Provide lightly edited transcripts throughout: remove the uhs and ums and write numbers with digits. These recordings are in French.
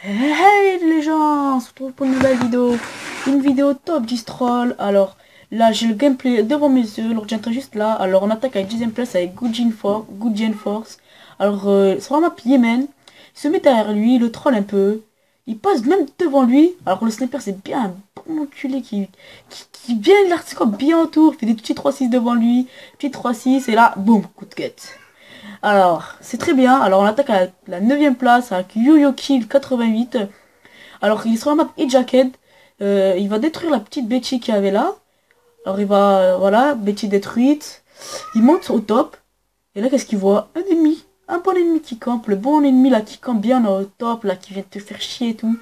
Hey les gens, on se retrouve pour une nouvelle vidéo. Une vidéo top 10 troll. Alors là j'ai le gameplay devant mes yeux, l'ordinateur juste là. Alors on attaque avec 10ème place avec Good Force. Alors c'est vraiment Yémen. Il se met derrière lui, il le troll un peu. Il passe même devant lui. Alors le sniper c'est bien un bon enculé qui bien l'article bien autour. Il fait des petits 3-6 devant lui. Petit 3-6 et là, boum, coup de quête. Alors, c'est très bien. Alors, on attaque à la 9ème place avec Yo-Yo Kill 88. Alors, il est sur la map Jacket. Il va détruire la petite Betty qu'il y avait là. Alors, il va, voilà, Betty détruite. Il monte au top. Et là, qu'est-ce qu'il voit? Un ennemi. Un bon ennemi qui campe. Le bon ennemi là qui campe bien au top, là, qui vient te faire chier et tout.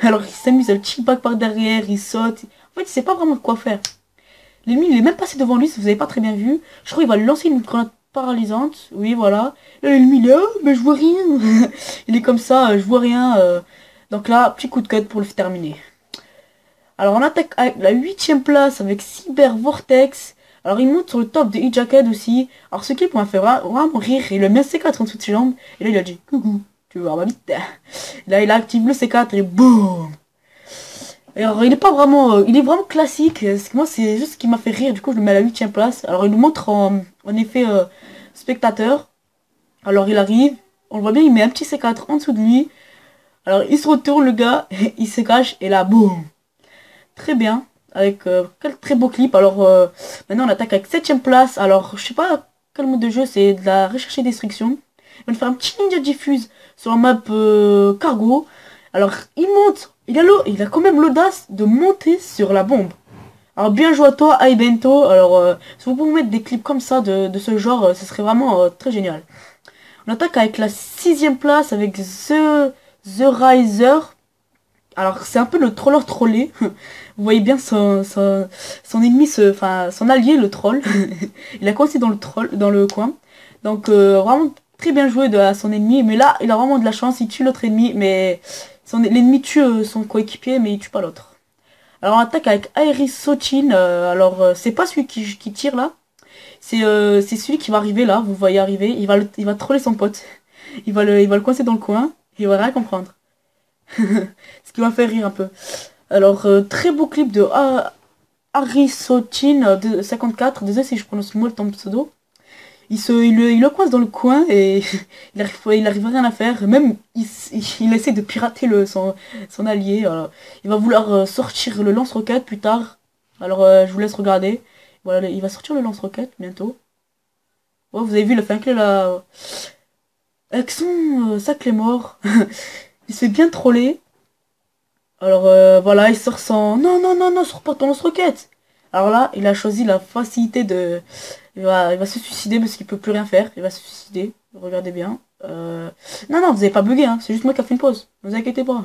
Alors, il s'amuse, le petit back par derrière, il saute. En fait, il sait pas vraiment quoi faire. L'ennemi, il est même passé devant lui, si vous avez pas très bien vu. Je crois qu'il va lui lancer une grenade paralysante. Oui, voilà. Là, l'ennemi, il est, oh, mais je vois rien. Il est comme ça, je vois rien. Donc là, petit coup de cut pour le terminer. Alors, on attaque avec la 8ème place avec Cyber Vortex. Alors, il monte sur le top de E-Jacket aussi. Alors, ce clip m'a fait vraiment rire. Il a mis un C4 en dessous de ses jambes. Et là, il a dit, coucou, tu veux voir ma bite? Là, il active le C4 et boum. Alors, il est pas vraiment, il est vraiment classique. Moi, c'est juste ce qui m'a fait rire. Du coup, je le mets à la 8ème place. Alors, il nous montre en effet spectateur. Alors, il arrive. On le voit bien, il met un petit C4 en dessous de lui. Alors, il se retourne, le gars. Il se cache. Et là, boum. Très bien. Avec quel très beau clip. Alors, maintenant, on attaque avec 7ème place. Alors, je sais pas quel mode de jeu. C'est de la recherche et destruction. On va faire un petit ninja diffuse sur la map cargo. Alors, il monte. Il a quand même l'audace de monter sur la bombe. Alors, bien joué à toi, Aibento. Alors, si vous pouvez mettre des clips comme ça de ce genre, ce serait vraiment très génial. On attaque avec la 6ème place avec The Riser. Alors, c'est un peu le troller trollé. Vous voyez bien son ennemi, enfin, son allié, le troll. Il a coincé dans le coin. Donc, vraiment très bien joué à son ennemi. Mais là, il a vraiment de la chance. Il tue l'autre ennemi. Mais l'ennemi tue son coéquipier, mais il tue pas l'autre. Alors, on attaque avec Iris Sochin. Alors, c'est pas celui qui tire là. C'est celui qui va arriver là. Vous voyez arriver. Il va troller son pote. Il va le coincer dans le coin. Il va rien comprendre. Ce qui m'a fait rire un peu. Alors, très beau clip de Arisochin de 54. Désolé si je prononce mal ton pseudo. Il le coince dans le coin et il arrive à rien à faire. Même, il essaie de pirater son allié. Il va vouloir sortir le lance-roquette plus tard. Alors, je vous laisse regarder. Voilà, il va sortir le lance-roquette bientôt. Ouais, vous avez vu, il a fait un clé là. Avec son sac les morts. Il se fait bien troller. Alors voilà, il sort son... Non, non, non, non, sors pas ton lance-roquette. Alors là, il a choisi la facilité de... il va se suicider parce qu'il peut plus rien faire. Il va se suicider. Regardez bien. Non, non, vous avez pas bugué, hein. C'est juste moi qui a fait une pause. Ne vous inquiétez pas.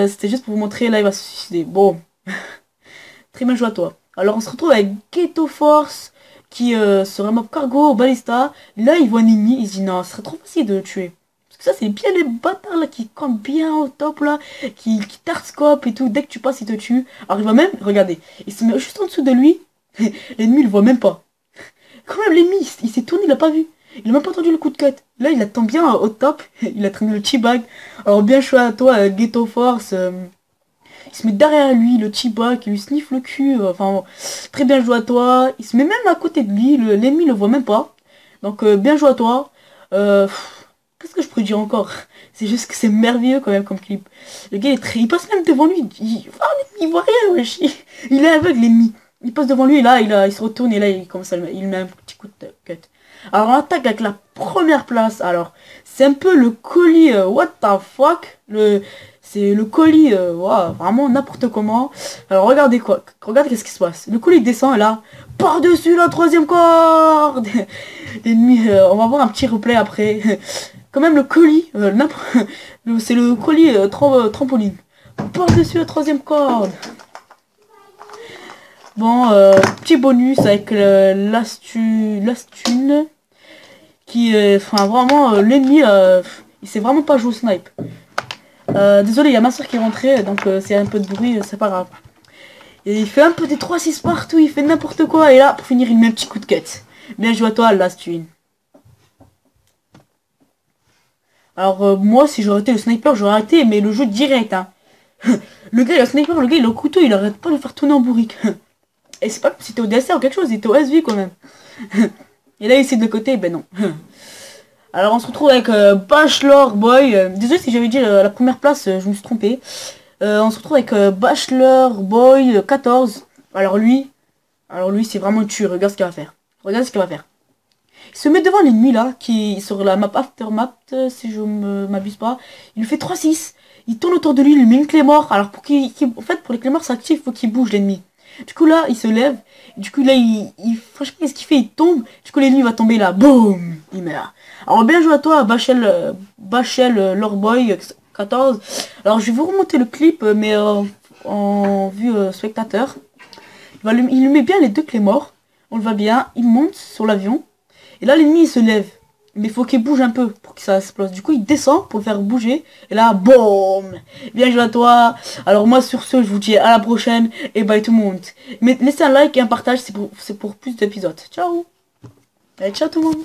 C'était juste pour vous montrer. Là, il va se suicider. Bon. Très bien joué à toi. Alors, on se retrouve avec Ghetto Force qui serait mob cargo au balista. Là, il voit un ennemi. Il se dit non, ce serait trop facile de le tuer. Ça, c'est bien les bâtards là qui campent bien au top là, qui tarscope et tout. Dès que tu passes, il te tue. Alors il va même, regardez, il se met juste en dessous de lui. L'ennemi, il le voit même pas. Quand même, l'ennemi, il s'est tourné, il a pas vu. Il a même pas entendu le coup de cut. Là, il attend bien au top. Il a traîné le T-bag. Alors bien choix à toi, Ghetto Force. Il se met derrière lui, le T-bag, il lui sniffe le cul. Enfin, très bien joué à toi. Il se met même à côté de lui. L'ennemi le voit même pas. Donc bien joué à toi. Qu'est-ce que je pourrais dire encore? C'est juste que c'est merveilleux quand même comme clip. Le gars il passe même devant lui. Il voit rien, wesh. Il est aveugle l'ennemi. Il passe devant lui et là il se retourne et là il commence il met un petit coup de cut. Alors on attaque avec la première place. Alors c'est un peu le colis what the fuck. C'est le colis wow, vraiment n'importe comment. Alors regardez quoi. Regardez qu'est-ce qui se passe. Le colis descend et là par-dessus la troisième corde. L'ennemi, on va voir un petit replay après. Quand même le colis, c'est le colis trampoline. Par-dessus la troisième corde. Bon, petit bonus avec l'Astune. Qui enfin vraiment, l'ennemi, il sait vraiment pas jouer au snipe. Désolé, il y a ma soeur qui est rentrée, donc c'est un peu de bruit, c'est pas grave. Et il fait un peu des 3-6 partout, il fait n'importe quoi. Et là, pour finir, il met un petit coup de cut. Bien joué à toi, l'Astune. Alors moi si j'aurais été le sniper j'aurais arrêté mais le jeu direct hein. Le gars, le sniper, le gars, il a un couteau, il arrête pas de le faire tourner en bourrique. Et c'est pas que c'était au DSR ou quelque chose, il était au SV quand même. Et là, il essaie de côté, ben non. Alors, on se retrouve avec Bachelor Boy. Désolé si j'avais dit la première place, je me suis trompé. On se retrouve avec Bachelor Boy 14. Alors lui, c'est vraiment tueur, regarde ce qu'il va faire. Regarde ce qu'il va faire. Il se met devant l'ennemi là, qui est sur la map Aftermath, si je ne m'abuse pas. Il lui fait 3-6. Il tourne autour de lui, il lui met une clé mort. Alors en fait, pour les clés morts s'activent, il faut qu'il bouge l'ennemi. Du coup là, il se lève. Du coup là, franchement, qu'est-ce qu'il fait? Il tombe. Du coup, l'ennemi va tomber là. Boum! Il meurt. Alors bien joué à toi, Bachel Lordboy 14. Alors je vais vous remonter le clip, mais en vue spectateur. Il lui met bien les deux clés morts. On le voit bien. Il monte sur l'avion. Et là, l'ennemi, il se lève. Mais il faut qu'il bouge un peu pour que ça explose. Du coup, il descend pour le faire bouger. Et là, boum! Bien joué à toi. Alors moi, sur ce, je vous dis à la prochaine. Et bye tout le monde. Mais laissez un like et un partage, c'est pour plus d'épisodes. Ciao! Allez, ciao tout le monde!